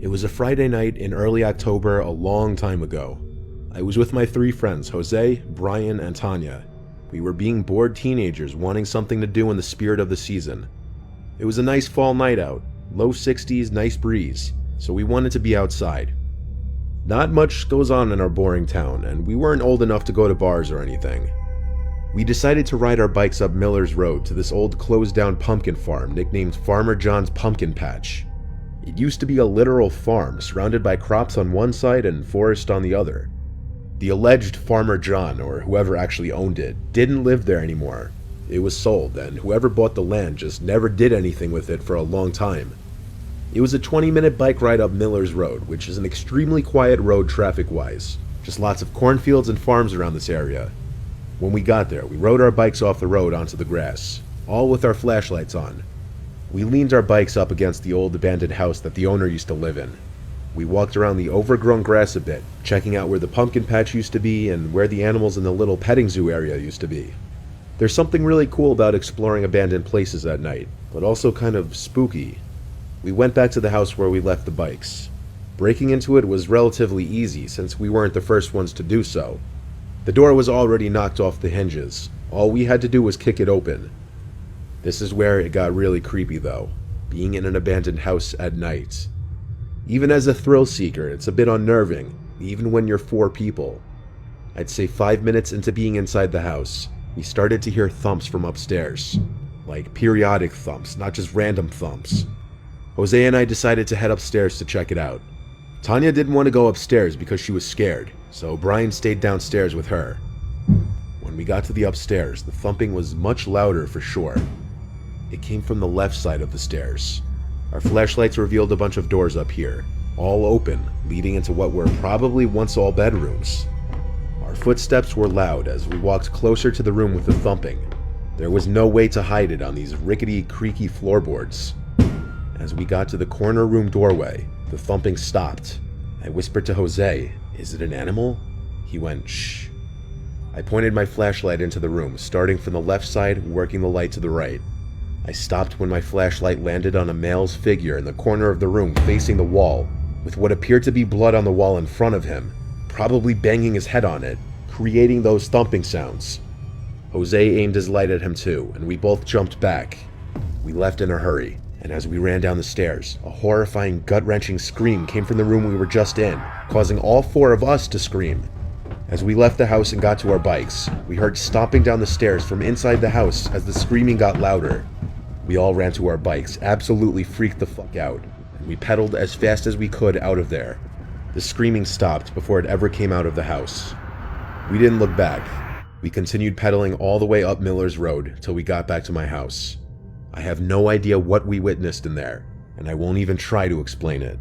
It was a Friday night in early October a long time ago. I was with my 3 friends, Jose, Brian, and Tanya. We were being bored teenagers wanting something to do in the spirit of the season. It was a nice fall night out, low 60s, nice breeze, so we wanted to be outside. Not much goes on in our boring town, and we weren't old enough to go to bars or anything. We decided to ride our bikes up Miller's Road to this old closed-down pumpkin farm nicknamed Farmer John's Pumpkin Patch. It used to be a literal farm surrounded by crops on one side and forest on the other. The alleged Farmer John, or whoever actually owned it, didn't live there anymore. It was sold, and whoever bought the land just never did anything with it for a long time. It was a 20-minute bike ride up Miller's Road, which is an extremely quiet road traffic-wise. Just lots of cornfields and farms around this area. When we got there, we rode our bikes off the road onto the grass, all with our flashlights on. We leaned our bikes up against the old abandoned house that the owner used to live in. We walked around the overgrown grass a bit, checking out where the pumpkin patch used to be and where the animals in the little petting zoo area used to be. There's something really cool about exploring abandoned places at night, but also kind of spooky. We went back to the house where we left the bikes. Breaking into it was relatively easy since we weren't the first ones to do so. The door was already knocked off the hinges. All we had to do was kick it open. This is where it got really creepy though, being in an abandoned house at night. Even as a thrill seeker, it's a bit unnerving, even when you're 4 people. I'd say 5 minutes into being inside the house, we started to hear thumps from upstairs. Like periodic thumps, not just random thumps. Jose and I decided to head upstairs to check it out. Tanya didn't want to go upstairs because she was scared, so Brian stayed downstairs with her. When we got to the upstairs, the thumping was much louder for sure. It came from the left side of the stairs. Our flashlights revealed a bunch of doors up here, all open, leading into what were probably once all bedrooms. Our footsteps were loud as we walked closer to the room with the thumping. There was no way to hide it on these rickety, creaky floorboards. As we got to the corner room doorway, the thumping stopped. I whispered to Jose, "Is it an animal?" He went, "Shh." I pointed my flashlight into the room, starting from the left side, working the light to the right. I stopped when my flashlight landed on a male's figure in the corner of the room facing the wall, with what appeared to be blood on the wall in front of him, probably banging his head on it, creating those thumping sounds. Jose aimed his light at him too, and we both jumped back. We left in a hurry, and as we ran down the stairs, a horrifying, gut-wrenching scream came from the room we were just in, causing all 4 of us to scream. As we left the house and got to our bikes, we heard stomping down the stairs from inside the house as the screaming got louder. We all ran to our bikes, absolutely freaked the fuck out, and we pedaled as fast as we could out of there. The screaming stopped before it ever came out of the house. We didn't look back. We continued pedaling all the way up Miller's Road till we got back to my house. I have no idea what we witnessed in there, and I won't even try to explain it.